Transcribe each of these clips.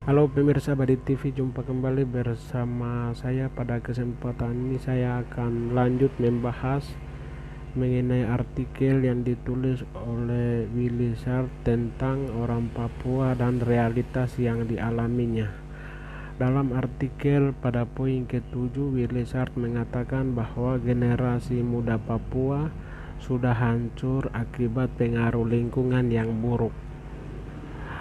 Halo pemirsa Badi TV, jumpa kembali bersama saya. Pada kesempatan ini saya akan lanjut membahas mengenai artikel yang ditulis oleh Willy Sharp tentang orang Papua dan realitas yang dialaminya. Dalam artikel pada poin ke-7, Willy Sharp mengatakan bahwa generasi muda Papua sudah hancur akibat pengaruh lingkungan yang buruk.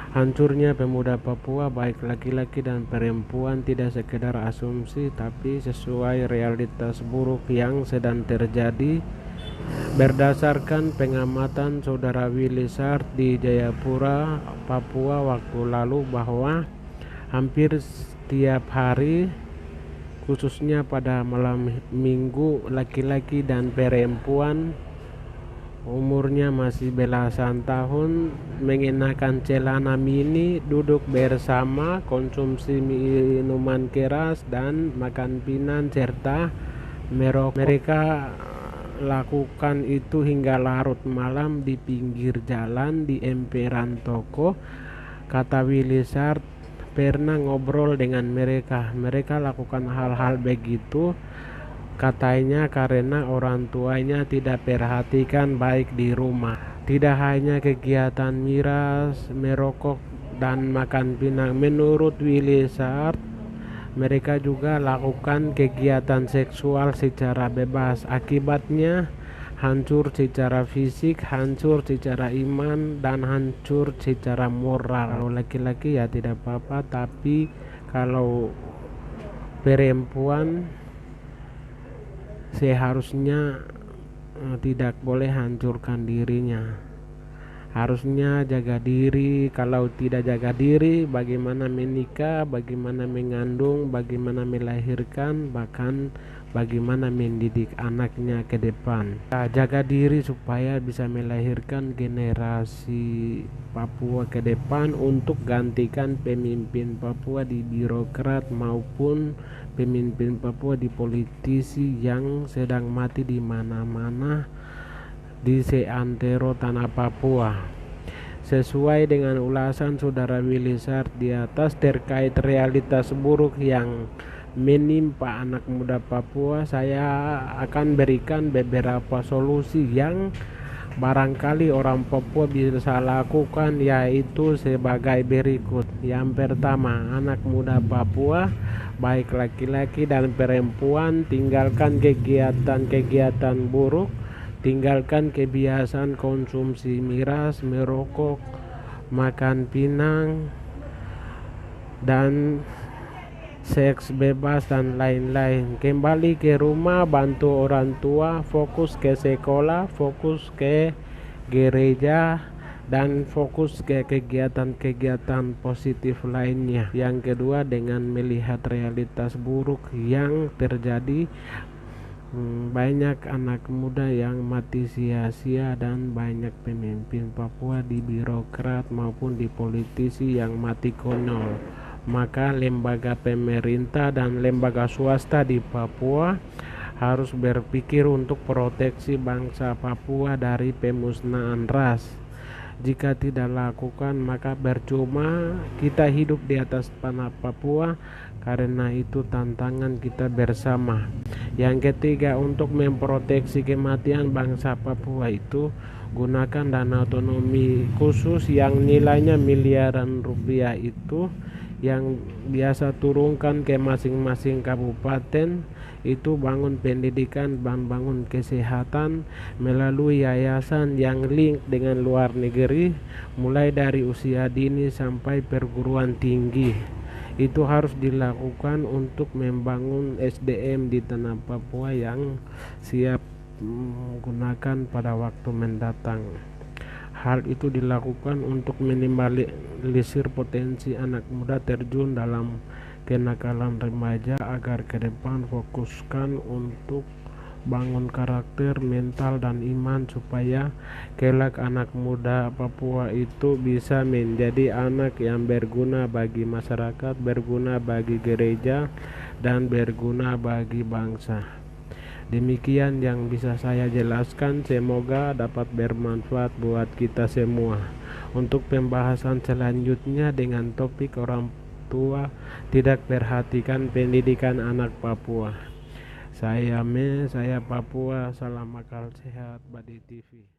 Hancurnya pemuda Papua, baik laki-laki dan perempuan, tidak sekedar asumsi, tapi sesuai realitas buruk yang sedang terjadi. Berdasarkan pengamatan saudara Willy Sharp di Jayapura, Papua waktu lalu, bahwa hampir setiap hari, khususnya pada malam minggu, laki-laki dan perempuan umurnya masih belasan tahun mengenakan celana mini, duduk bersama, konsumsi minuman keras dan makan pinang serta merokok. Mereka lakukan itu hingga larut malam di pinggir jalan, di emperan toko. Kata Willy Sharp, pernah ngobrol dengan mereka. Mereka lakukan hal-hal begitu, katanya, karena orang tuanya tidak perhatikan baik di rumah. Tidak hanya kegiatan miras, merokok, dan makan pinang. Menurut Willy Sharp, mereka juga lakukan kegiatan seksual secara bebas. Akibatnya hancur secara fisik, hancur secara iman, dan hancur secara moral. Kalau laki-laki ya tidak apa-apa, tapi kalau perempuan seharusnya tidak boleh hancurkan dirinya. Harusnya jaga diri. Kalau tidak jaga diri, bagaimana menikah, bagaimana mengandung, bagaimana melahirkan, bahkan bagaimana mendidik anaknya ke depan. Jaga diri supaya bisa melahirkan generasi Papua ke depan untuk gantikan pemimpin Papua di birokrat maupun pemimpin Papua di politisi yang sedang mati di mana-mana di seantero tanah Papua. Sesuai dengan ulasan saudara Willy Sharp di atas terkait realitas buruk yang menimpa anak muda Papua, saya akan berikan beberapa solusi yang barangkali orang Papua bisa lakukan, yaitu sebagai berikut. Yang pertama, anak muda Papua, baik laki-laki dan perempuan, tinggalkan kegiatan-kegiatan buruk. Tinggalkan kebiasaan konsumsi miras, merokok, makan pinang, dan seks bebas dan lain-lain. Kembali ke rumah, bantu orang tua, fokus ke sekolah, fokus ke gereja, dan fokus ke kegiatan-kegiatan positif lainnya. Yang kedua, dengan melihat realitas buruk yang terjadi, banyak anak muda yang mati sia-sia dan banyak pemimpin Papua di birokrat maupun di politisi yang mati konyol. Maka lembaga pemerintah dan lembaga swasta di Papua harus berpikir untuk proteksi bangsa Papua dari pemusnahan ras. Jika tidak lakukan, maka percuma kita hidup di atas tanah Papua. Karena itu tantangan kita bersama. Yang ketiga, untuk memproteksi kematian bangsa Papua itu, gunakan dana otonomi khusus yang nilainya miliaran rupiah itu, yang biasa turunkan ke masing-masing kabupaten. Itu bangun pendidikan dan bangun kesehatan melalui yayasan yang link dengan luar negeri, mulai dari usia dini sampai perguruan tinggi. Itu harus dilakukan untuk membangun SDM di tanah Papua yang siap menggunakan pada waktu mendatang. Hal itu dilakukan untuk minimalisir potensi anak muda terjun dalam kenakalan remaja, agar ke depan fokuskan untuk bangun karakter, mental, dan iman, supaya kelak anak muda Papua itu bisa menjadi anak yang berguna bagi masyarakat, berguna bagi gereja, dan berguna bagi bangsa. Demikian yang bisa saya jelaskan, semoga dapat bermanfaat buat kita semua. Untuk pembahasan selanjutnya dengan topik orang tua tidak perhatikan pendidikan anak Papua. Saya Papua, salam akal sehat Badi TV.